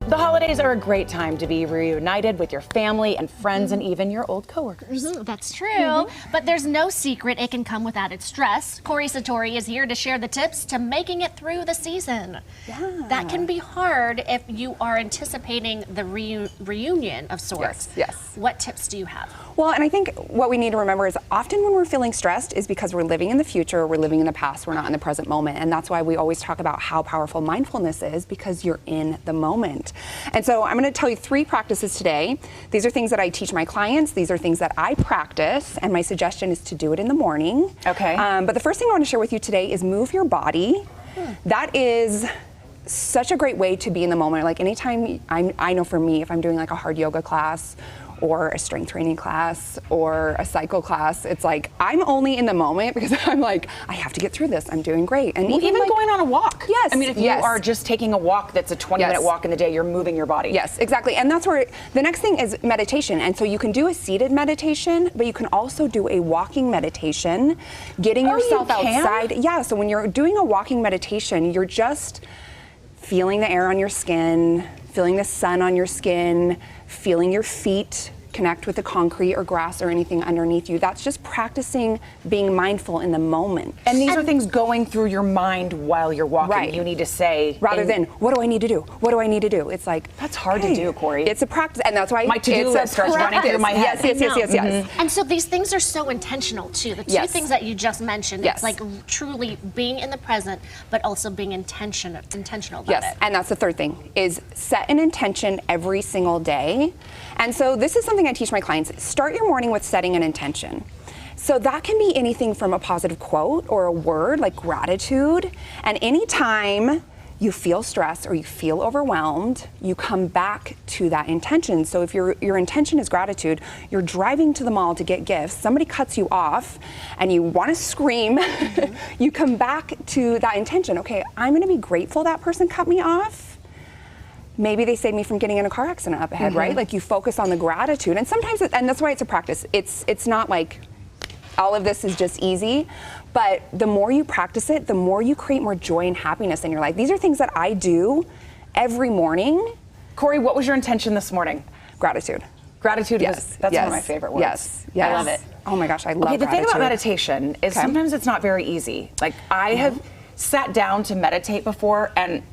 The holidays are a great time to be reunited with your family and friends and even your old coworkers. That's true, but there's no secret it can come without its stress. Cori Sartori is here to share the tips to making it through the season. Yeah. That can be hard if you are anticipating the reunion of sorts. Yes. What tips do you have? Well, and I think what we need to remember is often when we're feeling stressed is because we're living in the future, we're living in the past, we're not in the present moment. And that's why we always talk about how powerful mindfulness is, because you're in the moment. And so I'm going to tell you 3 practices today. These are things that I teach my clients. These are things that I practice. And my suggestion is to do it in the morning. Okay. But the first thing I want to share with you today is move your body. That is such a great way to be in the moment. Like anytime, I know for me, if I'm doing like a hard yoga class or a strength training class or a cycle class, it's like I'm only in the moment because I'm like, I have to get through this. I'm doing great. And even like, going on a walk. Yes. I mean, if you are just taking a walk that's a 20-minute walk in the day, you're moving your body. Yes, exactly. And that's where the next thing is meditation. And so you can do a seated meditation, but you can also do a walking meditation, getting yourself outside. Yeah, so when you're doing a walking meditation, you're just feeling the air on your skin, feeling the sun on your skin, feeling your feet connect with the concrete or grass or anything underneath you. That's just practicing being mindful in the moment. And these are things going through your mind while you're walking. Right. You need to say, rather than, what do I need to do? What do I need to do? It's like, that's hard to do, Cori. It's a practice, and that's why my to-do list starts running through my head. Yes. And so these things are so intentional too. The 2 things that you just mentioned, it's like truly being in the present, but also being intentional about it. And that's the third thing, is set an intention every single day. And so this is something I teach my clients. Start your morning with setting an intention. So that can be anything from a positive quote or a word like gratitude. And anytime you feel stressed or you feel overwhelmed, you come back to that intention. So if your intention is gratitude, you're driving to the mall to get gifts, somebody cuts you off and you want to scream, you come back to that intention. Okay, I'm going to be grateful that person cut me off. Maybe they saved me from getting in a car accident up ahead, right? Like you focus on the gratitude. And sometimes, and that's why it's a practice. It's not like all of this is just easy, but the more you practice it, the more you create more joy and happiness in your life. These are things that I do every morning. Cori, what was your intention this morning? Gratitude. Gratitude, that's one of my favorite words. Yes. I love it. Oh my gosh, I love gratitude. The thing about meditation is sometimes it's not very easy. Like I have sat down to meditate before and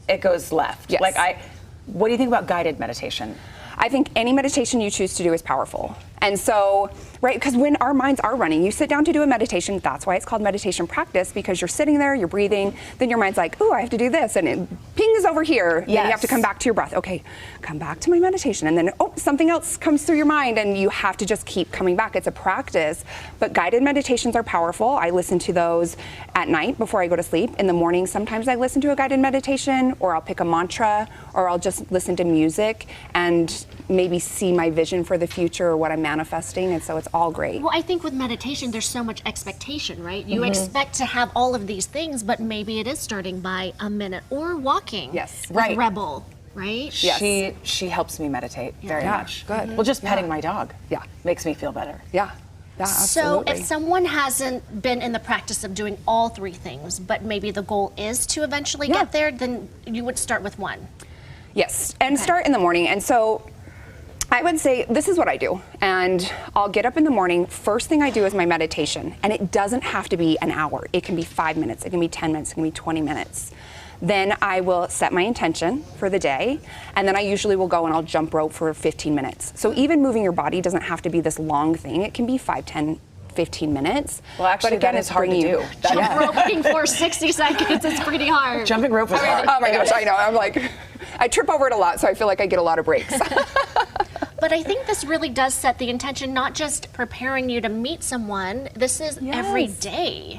it goes left. Yes. What do you think about guided meditation? I think any meditation you choose to do is powerful. And so, right, because when our minds are running, you sit down to do a meditation, that's why it's called meditation practice, because you're sitting there, you're breathing, then your mind's like, ooh, I have to do this, and it pings over here, then you have to come back to your breath. Okay, come back to my meditation, and then, something else comes through your mind, and you have to just keep coming back. It's a practice, but guided meditations are powerful. I listen to those at night before I go to sleep. In the morning, sometimes I listen to a guided meditation, or I'll pick a mantra, or I'll just listen to music, and maybe see my vision for the future or what I'm manifesting, and so it's all great. Well, I think with meditation, there's so much expectation, right? You expect to have all of these things, but maybe it is starting by a minute or walking. Yes, right. Rebel, right? Yes. She helps me meditate very much. Good. Well, just petting my dog, yeah, makes me feel better. Yeah. So Absolutely. if someone hasn't been in the practice of doing all 3 things, but maybe the goal is to eventually get there, then you would start with one. Yes, and start in the morning. And so I would say this is what I do, and I'll get up in the morning. First thing I do is my meditation, and it doesn't have to be an hour. It can be 5 minutes, it can be 10 minutes, it can be 20 minutes. Then I will set my intention for the day, and then I usually will go and I'll jump rope for 15 minutes. So even moving your body doesn't have to be this long thing. It can be 5, 10, 15 minutes. Well, actually, but again, that is hard to do. Jump roping for 60 seconds is pretty hard. Jumping rope is hard. Oh my gosh, I know. I'm like, I trip over it a lot, so I feel like I get a lot of breaks. But I think this really does set the intention, not just preparing you to meet someone. This is every day.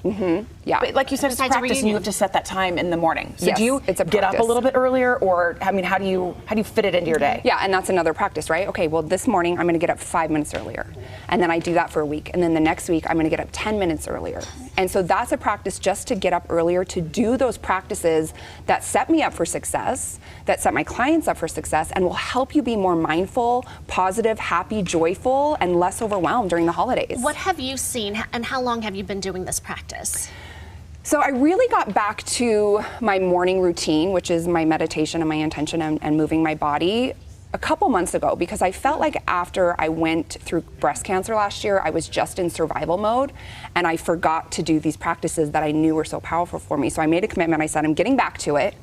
Yeah. But like you said, it's Besides a practice, and you have to set that time in the morning. So do you it's a get up a practice. little bit earlier, or I mean, how do you fit it into your day? Yeah, and that's another practice, right? Okay, well, this morning I'm going to get up 5 minutes earlier, and then I do that for a week, and then the next week I'm going to get up 10 minutes earlier. And so that's a practice, just to get up earlier, to do those practices that set me up for success, that set my clients up for success, and will help you be more mindful, positive, happy, joyful, and less overwhelmed during the holidays. What have you seen, and how long have you been doing this practice? So I really got back to my morning routine, which is my meditation and my intention and moving my body, a couple months ago, because I felt like after I went through breast cancer last year, I was just in survival mode and I forgot to do these practices that I knew were so powerful for me. So I made a commitment. I said, I'm getting back to it.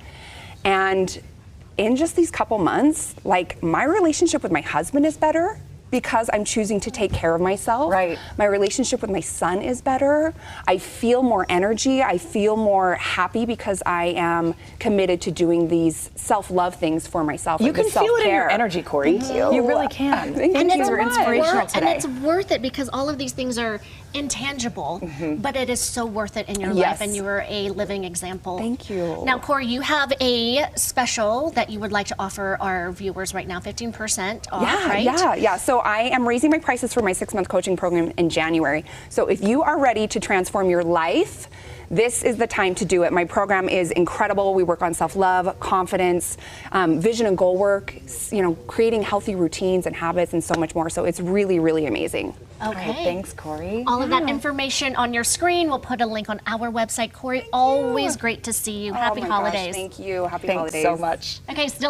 And in just these couple months, like, my relationship with my husband is better because I'm choosing to take care of myself. Right. My relationship with my son is better. I feel more energy. I feel more happy because I am committed to doing these self-love things for myself. You like can this feel it in self-care. your energy, Cori. Thank you. You really can. Thank And you it's so much. inspirational today. And it's worth it because all of these things are intangible, but it is so worth it in your Yes. life, and you are a living example. Thank you. Now, Cori, you have a special that you would like to offer our viewers right now, 15% off, right? Yeah. So I am raising my prices for my 6-month coaching program in January. So if you are ready to transform your life, this is the time to do it. My program is incredible. We work on self-love, confidence, vision and goal work, creating healthy routines and habits and so much more. So it's really, really amazing. Okay. All right, thanks, Cori. All of that information on your screen. We'll put a link on our website. Cori, always great to see you. Happy Oh my gosh, holidays. thank you. Happy Thanks holidays. so much. Okay, still